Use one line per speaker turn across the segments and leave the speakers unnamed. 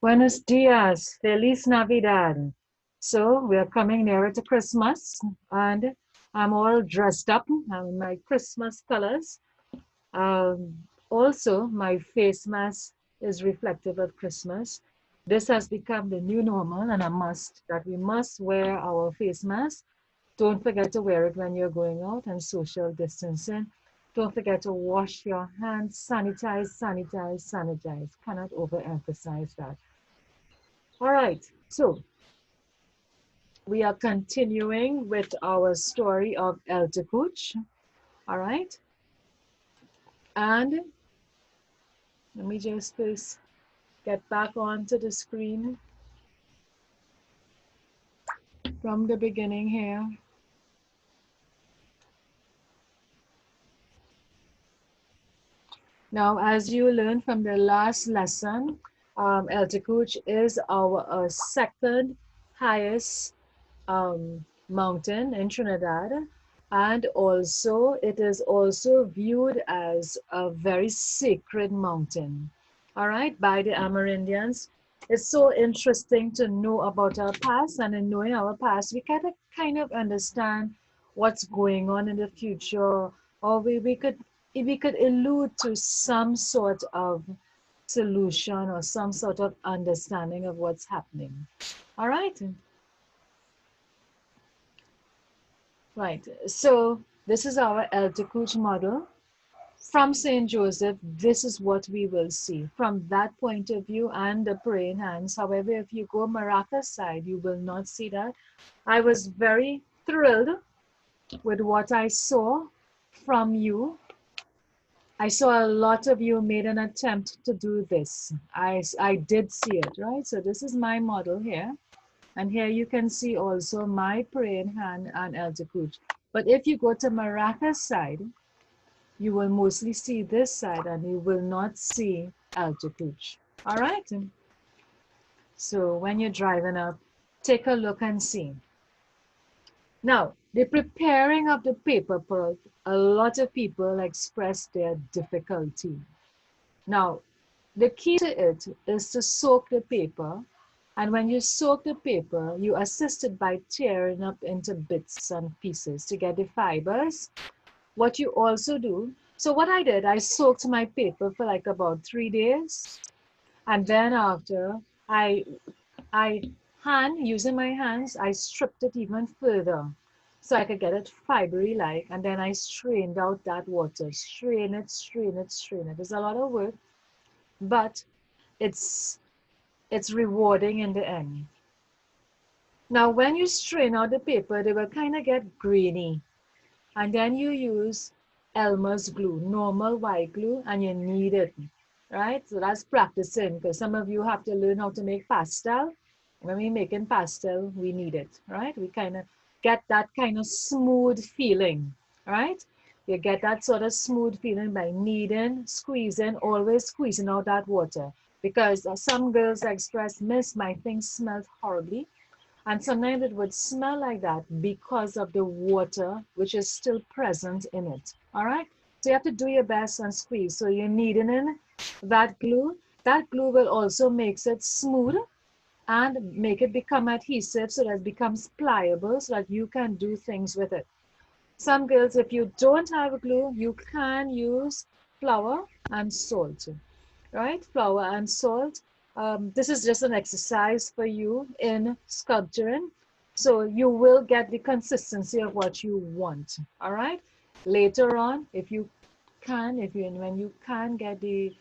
Buenos dias, Feliz Navidad. So we're coming nearer to Christmas and I'm all dressed up in my Christmas colors. Also, my face mask is reflective of Christmas. This has become the new normal and a must that we must wear our face mask. Don't forget to wear it when you're going out and social distancing. Don't forget to wash your hands, sanitize, sanitize, sanitize. Cannot overemphasize that. All right, so we are continuing with our story of El Tucuche. All right, and let me just first get back onto the screen from the beginning here. Now, as you learned from the last lesson, El Tucuche is our second highest mountain in Trinidad, and also it is also viewed as a very sacred mountain, all right, by the Amerindians. It's so interesting to know about our past, and in knowing our past we kind of understand what's going on in the future, or we could allude to some sort of solution or some sort of understanding of what's happening. All right. Right, so this is our El Tucuche model. From St. Joseph, this is what we will see from that point of view and the praying hands. However, if you go Maraca's side, you will not see that. I was very thrilled with what I saw from you. I saw a lot of you made an attempt to do this. I did see it, right? So this is my model here. And here you can see also my praying hand and El Tucuche. But if you go to Maraca's side, you will mostly see this side and you will not see El Tucuche. All right? So when you're driving up, take a look and see. Now, the preparing of the paper pulp, a lot of people express their difficulty. Now, the key to it is to soak the paper. And when you soak the paper, you assist it by tearing up into bits and pieces to get the fibers. What you also do, so what I did, I soaked my paper for like about 3 days. And then after, I, using my hands, I stripped it even further so I could get it fibery like, and then I strained out that water. Strain it, strain it, strain it. There's a lot of work, but it's rewarding in the end. Now, when you strain out the paper, they will kind of get grainy. And then you use Elmer's glue, normal white glue, and you knead it, right? So that's practicing, because some of you have to learn how to make pastel. When we're making pastel, we need it, right? We kind of get that kind of smooth feeling, right? You get that sort of smooth feeling by kneading, squeezing, always squeezing out that water. Because some girls express, Miss, my things smelled horribly. And sometimes it would smell like that because of the water which is still present in it. All right? So you have to do your best and squeeze. So you're kneading in that glue. That glue will also make it smooth and make it become adhesive so that it becomes pliable so that you can do things with it. Some girls, if you don't have a glue, you can use flour and salt, right? Flour and salt. This is just an exercise for you in sculpturing. So you will get the consistency of what you want, all right? Later on, when you can get the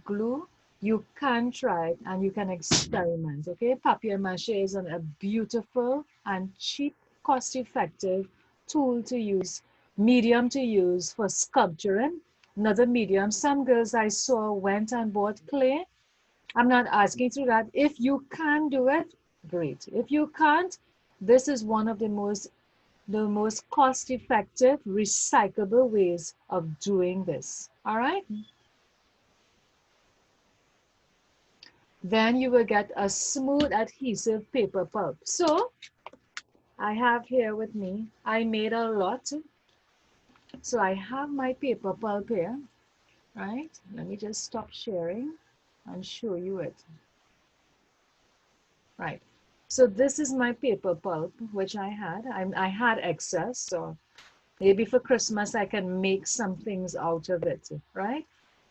glue, you can try it and you can experiment, okay? Papier mache is a beautiful and cheap, cost-effective tool to use, medium to use for sculpturing. Another medium, some girls I saw went and bought clay. I'm not asking through that. If you can do it, great. If you can't, this is one of the most cost-effective, recyclable ways of doing this. All right? Then you will get a smooth adhesive paper pulp. So I have here with me, I made a lot. So I have my paper pulp here, right? Let me just stop sharing and show you it. Right. So this is my paper pulp, which I had. I had excess, so maybe for Christmas I can make some things out of it, right?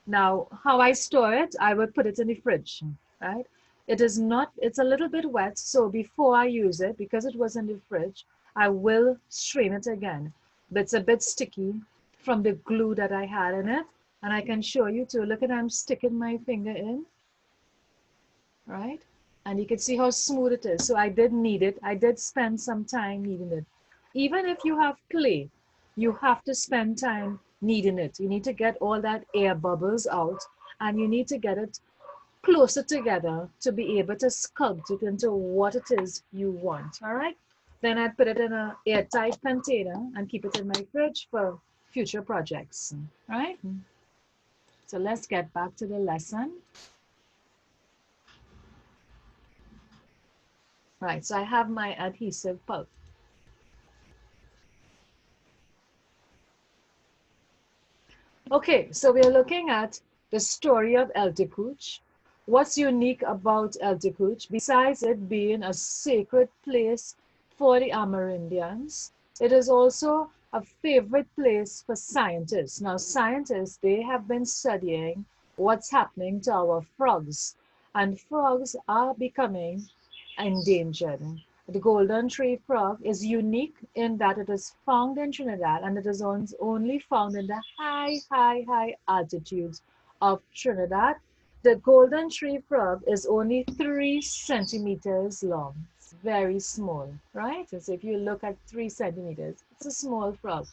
Now, how I store it, I would put it in the fridge, right? It is not, it's a little bit wet, so before I use it, because it was in the fridge, I will strain it again. But it's a bit sticky from the glue that I had in it. And I can show you too. Look at I'm sticking my finger in, right? And you can see how smooth it is. So I did need it. I did spend some time needing it. Even if you have clay, you have to spend time kneading it. You need to get all that air bubbles out and you need to get it closer together to be able to sculpt it into what it is you want. All right. Then I put it in a airtight container and keep it in my fridge for future projects. All right. So let's get back to the lesson. Right. So I have my adhesive pulp. Okay, so we are looking at the story of El Tucuche. What's unique about El Tucuche, besides it being a sacred place for the Amerindians, it is also a favorite place for scientists. Now, scientists, they have been studying what's happening to our frogs, and frogs are becoming endangered. The golden tree frog is unique in that it is found in Trinidad and it is only found in the high altitudes of Trinidad. The golden tree frog is only 3 centimeters long. It's very small, right? So if you look at 3 centimeters, it's a small frog.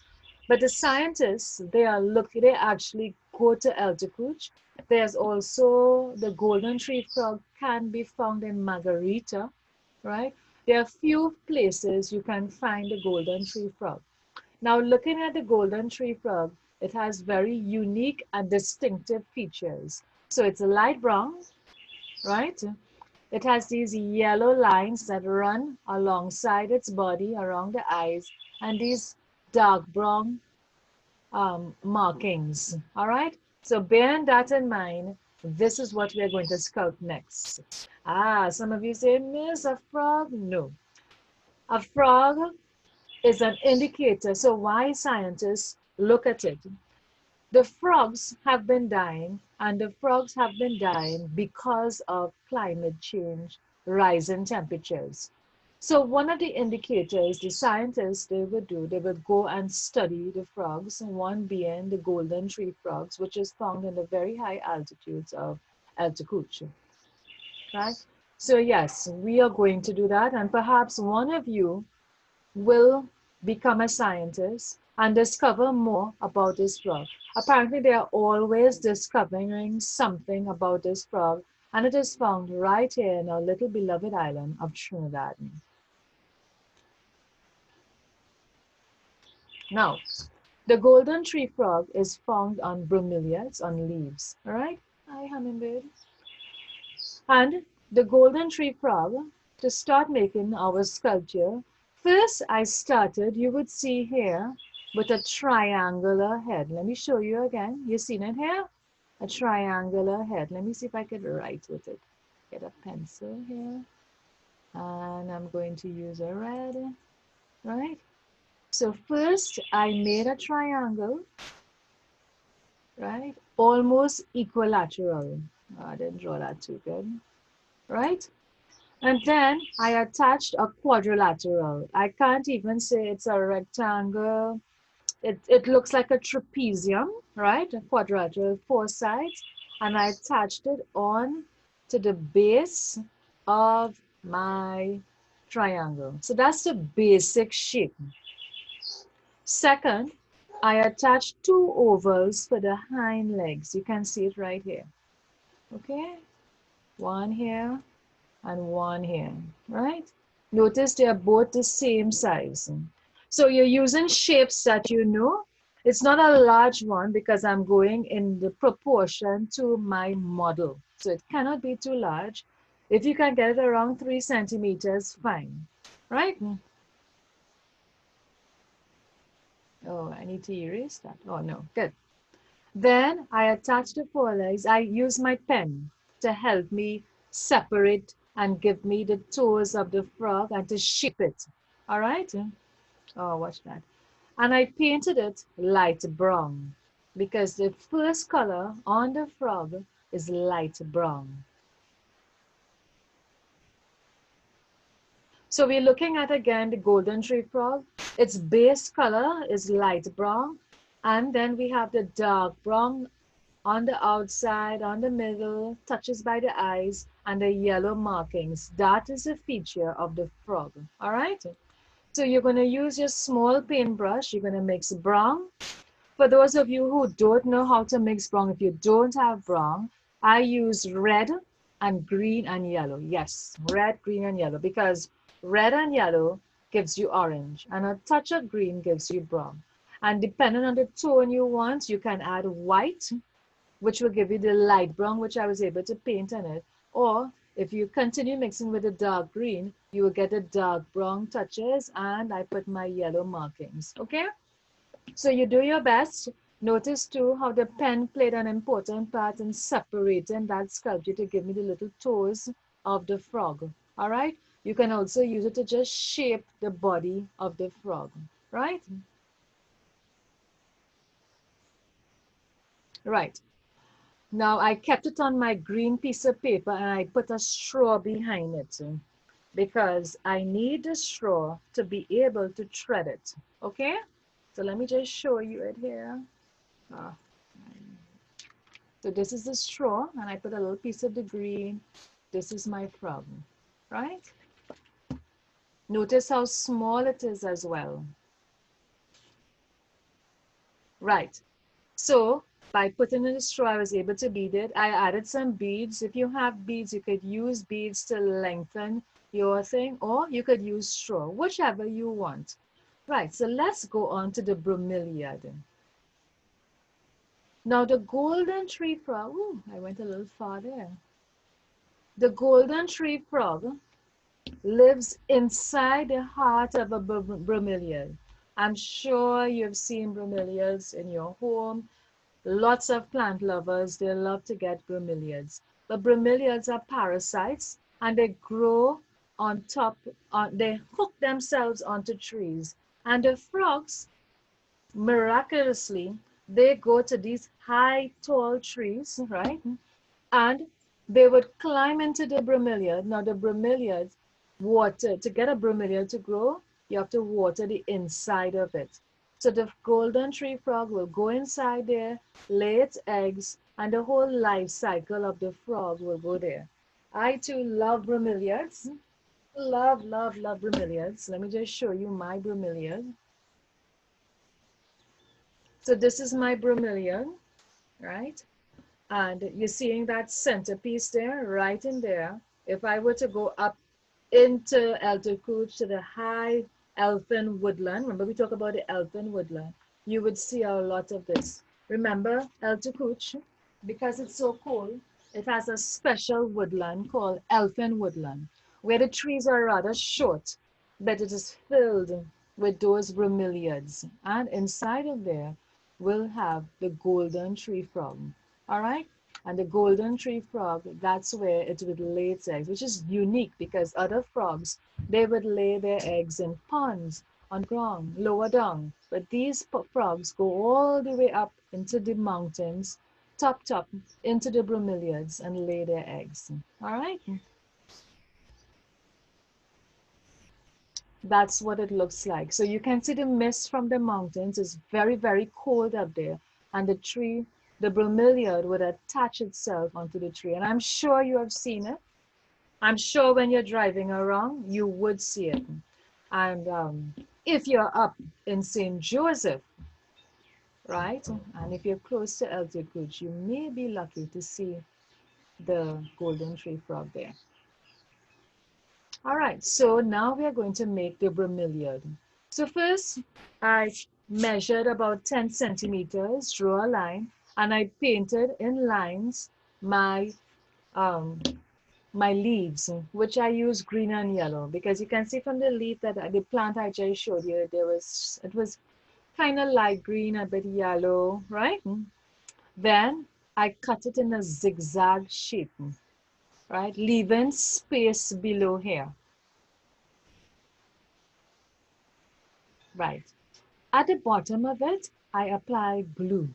But the scientists, they actually go to El Tucuche. There's also the golden tree frog can be found in Margarita, right? There are few places you can find the golden tree frog. Now, looking at the golden tree frog, it has very unique and distinctive features. So it's a light brown, right? It has these yellow lines that run alongside its body, around the eyes, and these dark brown markings. All right. So bearing that in mind, this is what we're going to sculpt next. Some of you say, Miss, a frog? No. A frog is an indicator. So why scientists look at it? The frogs have been dying, and the frogs have been dying because of climate change, rising temperatures. So one of the indicators the scientists they would go and study the frogs, one being the golden tree frogs, which is found in the very high altitudes of El Tucuche, right? So yes, we are going to do that, and perhaps one of you will become a scientist and discover more about this frog. Apparently, they are always discovering something about this frog, and it is found right here in our little beloved island of Trinidad. Now, the golden tree frog is found on bromeliads, on leaves. All right? Hi, hummingbird. And the golden tree frog, to start making our sculpture, first I started, you would see here, with a triangular head. Let me show you again. You seen it here? A triangular head. Let me see if I could write with it. Get a pencil here. And I'm going to use a red, right? So first I made a triangle, right? Almost equilateral. Oh, I didn't draw that too good, right? And then I attached a quadrilateral. I can't even say it's a rectangle. It looks like a trapezium, right? A quadrilateral, 4 sides. And I attached it on to the base of my triangle. So that's the basic shape. Second, I attached 2 ovals for the hind legs. You can see it right here. Okay? One here and one here, right? Notice they are both the same size. So you're using shapes that you know. It's not a large one because I'm going in the proportion to my model. So it cannot be too large. If you can get it around 3 centimeters, fine, right? Oh, I need to erase that. Oh, no, good. Then I attach the forelegs. I use my pen to help me separate and give me the toes of the frog and to shape it. All right? Oh, watch that. And I painted it light brown because the first color on the frog is light brown. So we're looking at again the golden tree frog. Its base color is light brown, and then we have the dark brown on the outside, on the middle, touches by the eyes, and the yellow markings. That is a feature of the frog. All right? So you're going to use your small paintbrush. You're going to mix brown. For those of you who don't know how to mix brown, if you don't have brown, I use red and green and yellow. Yes, red, green, and yellow, because red and yellow gives you orange, and a touch of green gives you brown. And depending on the tone you want, you can add white, which will give you the light brown, which I was able to paint on it. Or if you continue mixing with the dark green, you will get the dark brown touches, and I put my yellow markings. Okay? So you do your best. Notice too how the pen played an important part in separating that sculpture to give me the little toes of the frog. All right? You can also use it to just shape the body of the frog. Right? Right. Now I kept it on my green piece of paper and I put a straw behind it because I need the straw to be able to thread it. Okay? So let me just show you it here. Ah, so this is the straw, and I put a little piece of the green. This is my frog, right? Notice how small it is as well. Right. So by putting in the straw, I was able to bead it. I added some beads. If you have beads, you could use beads to lengthen your thing, or you could use straw, whichever you want. Right, so let's go on to the bromeliad. Now the golden tree frog, ooh, I went a little far there. The golden tree frog lives inside the heart of a bromeliad. I'm sure you've seen bromeliads in your home. Lots of plant lovers, they love to get bromeliads. But bromeliads are parasites and they grow on top, they hook themselves onto trees. And the frogs, miraculously, they go to these high, tall trees, right? And they would climb into the bromeliad. Now the bromeliad, water, to get a bromeliad to grow, you have to water the inside of it. So the golden tree frog will go inside there, lay its eggs, and the whole life cycle of the frog will go there. I too love bromeliads. Love, love, love bromeliads. Let me just show you my bromeliad. So this is my bromeliad, right? And you're seeing that centerpiece there, right in there. If I were to go up into El Tucuche to the high elfin woodland, remember we talk about the elfin woodland, you would see a lot of this. Remember El Tucuche, because it's so cold, it has a special woodland called elfin woodland, where the trees are rather short, but it is filled with those bromeliads. And inside of there, we'll have the golden tree frog. All right? And the golden tree frog, that's where it would lay its eggs, which is unique because other frogs, they would lay their eggs in ponds on ground, lower down. But these frogs go all the way up into the mountains, top, into the bromeliads and lay their eggs. All right? That's what it looks like. So you can see the mist from the mountains is very, very cold up there. And the tree, the bromeliad would attach itself onto the tree. And I'm sure you have seen it. I'm sure when you're driving around, you would see it. And if you're up in St. Joseph, right? And if you're close to El Tucuche, you may be lucky to see the golden tree frog there. All right, so now we are going to make the bromeliad. So first, I measured about 10 centimeters, drew a line, and I painted in lines my um, my leaves, which I use green and yellow, because you can see from the leaf that the plant I just showed you, it was kind of light green, a bit yellow, right? Then I cut it in a zigzag shape, right? Leaving space below here, right? At the bottom of it, I apply glue.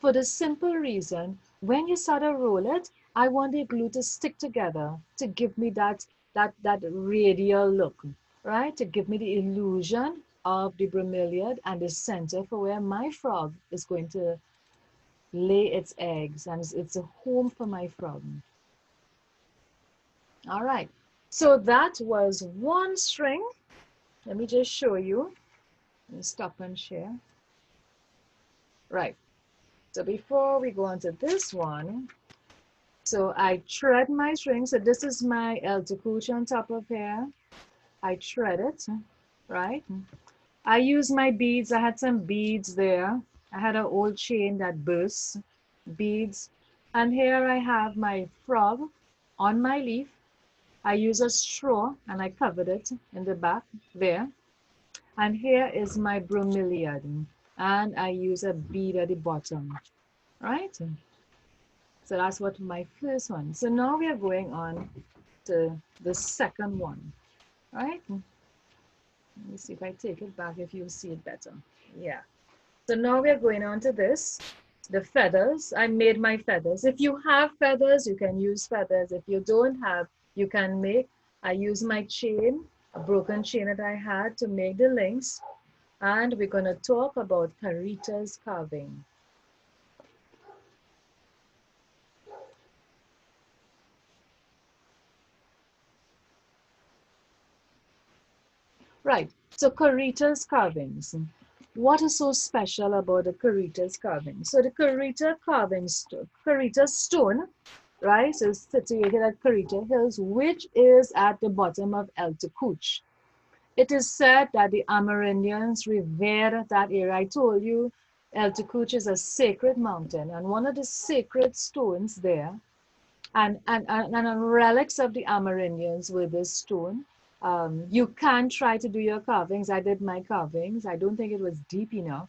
For the simple reason, when you start to roll it, I want the glue to stick together to give me that radial look, right? To give me the illusion of the bromeliad and the center for where my frog is going to lay its eggs, and it's a home for my frog. All right, so that was one string. Let me just show you. Let me stop and share. Right, so before we go on to this one, so I thread my string. So this is my Tucuche on top of here. I thread it, right? I use my beads. I had some beads there. I had an old chain that burst, beads. And here I have my frog on my leaf. I use a straw and I covered it in the back there. And here is my bromeliad. And I use a bead at the bottom, right? So that's what my first one. So now we are going on to the second one, right? Let me see if I take it back if you see it better. Yeah. So now we are going on to this, the feathers. I made my feathers. If you have feathers, you can use feathers. If you don't have, you can make. I use my chain, a broken chain that I had to make the links. And we're going to talk about Caurita's carving. Right. So Caurita's carvings. What is so special about the Caurita's carving? So the Caurita stone, right, is situated at Caurita Hills, which is at the bottom of El Tucuche. It is said that the Amerindians revered that area. I told you El Tucuche is a sacred mountain, and one of the sacred stones there and relics of the Amerindians with this stone. You can try to do your carvings. I did my carvings. I don't think it was deep enough,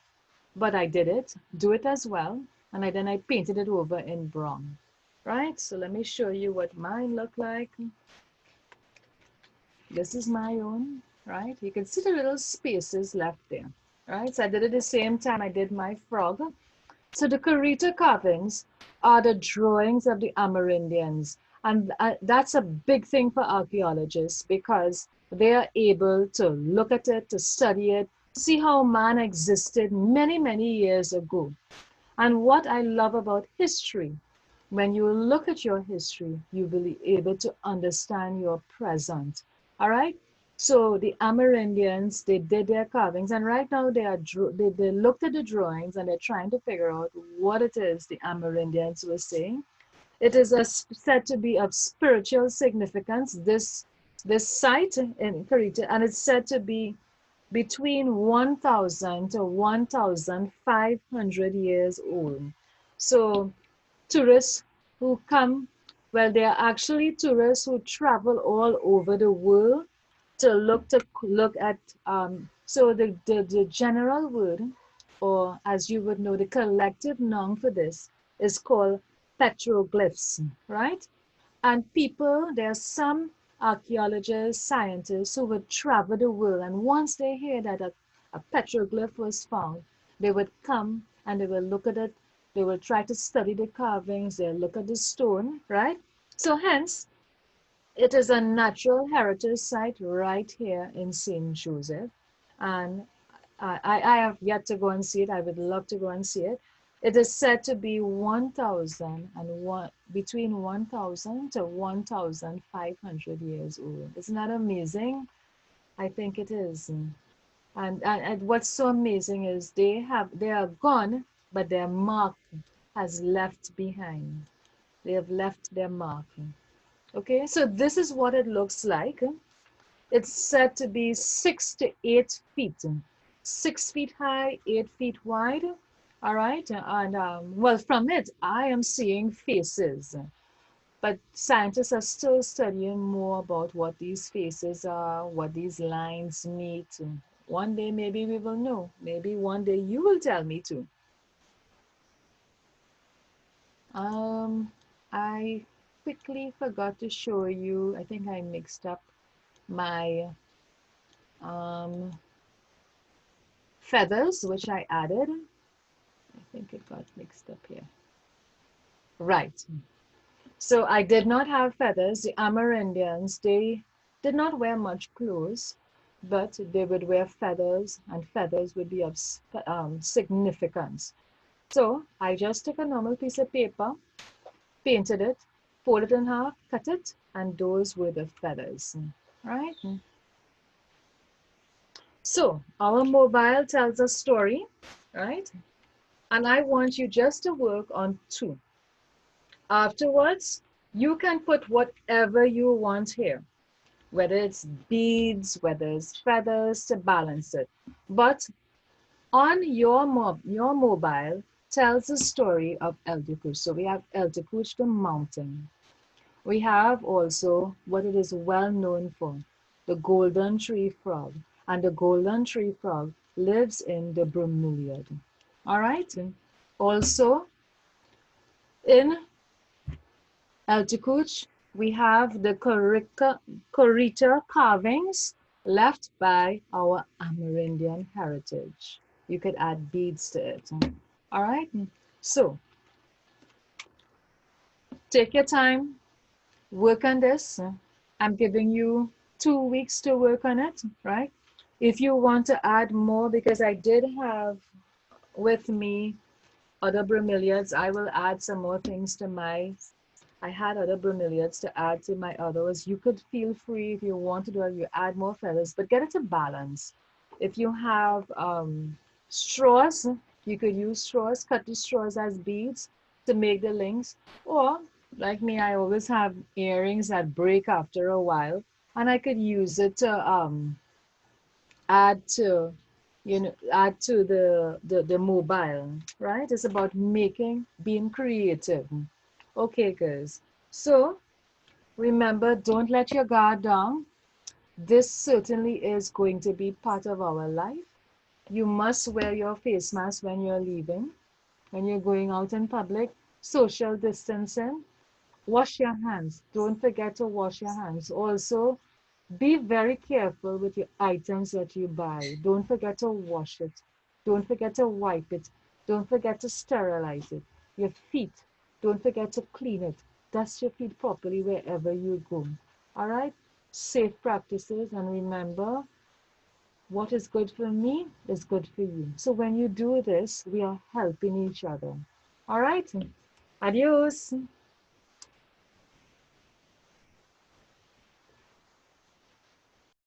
but I did it. Do it as well. And then I painted it over in brown. Right? So let me show you what mine look like. This is my own, right? You can see the little spaces left there. Right? So I did it the same time I did my frog. So the Caurita carvings are the drawings of the Amerindians. And that's a big thing for archaeologists because they are able to look at it, to study it, see how man existed many, many years ago. And what I love about history, when you look at your history, you will be able to understand your present. All right? So the Amerindians, they did their carvings, and right now they looked at the drawings and they're trying to figure out what it is the Amerindians were saying. It is said to be of spiritual significance, this site in Caurita, and it's said to be between 1,000 to 1,500 years old. So tourists who come, well, they are actually tourists who travel all over the world to look at. So the general word, or as you would know, the collective noun for this is called petroglyphs, right? And people, there are some archaeologists, scientists who would travel the world, and once they hear that a petroglyph was found, they would come and they will look at it, they will try to study the carvings, they'll look at the stone, right? So hence, it is a natural heritage site right here in St. Joseph. And I have yet to go and see it. I would love to go and see it. It is said to be 1,001, between 1,000 to 1,500 years old. Isn't that amazing? I think it is. And what's so amazing is they are gone, but their mark has left behind. They have left their mark. Okay, so this is what it looks like. It's said to be 6 to 8 feet, 6 feet high, 8 feet wide. All right, and well, from it, I am seeing faces, but scientists are still studying more about what these faces are, what these lines mean. One day, maybe we will know. Maybe one day you will tell me too. Um, I quickly forgot to show you. I think I mixed up my um, feathers, which I added. I think it got mixed up here. Right. So I did not have feathers. The Amerindians, they did not wear much clothes, but they would wear feathers, and feathers would be of significance. So I just took a normal piece of paper, painted it, folded it in half, cut it, and those were the feathers. Right? So our mobile tells a story, right? And I want you just to work on two. Afterwards, you can put whatever you want here, whether it's beads, whether it's feathers to balance it. But on your mobile tells the story of El Tucuche. So we have El Tucuche, the mountain. We have also what it is well known for, the golden tree frog. And the golden tree frog lives in the bromeliad. All right. Also, in El Tucuche, we have the Caurita carvings left by our Amerindian heritage. You could add beads to it. All right. So take your time, work on this. I'm giving you 2 weeks to work on it, right? If you want to add more, because I did have with me other bromeliads, I will add some more things to my I had other bromeliads to add to my others. You could feel free if you want to do it, you add more feathers, but get it to balance. If you have straws, you could use straws, cut the straws as beads to make the links. Or, like me, I always have earrings that break after a while, and I could use it to add to add to the mobile, right? It's about being creative. Okay, guys. So remember, don't let your guard down. This certainly is going to be part of our life. You must wear your face mask when you're leaving, when you're going out in public, social distancing. Wash your hands. Don't forget to wash your hands. Also, be very careful with your items that you buy. Don't forget to wash it. Don't forget to wipe it. Don't forget to sterilize it. Your feet, don't forget to clean it. Dust your feet properly wherever you go. All right? Safe practices. And remember, what is good for me is good for you. So when you do this, we are helping each other. All right? Adios.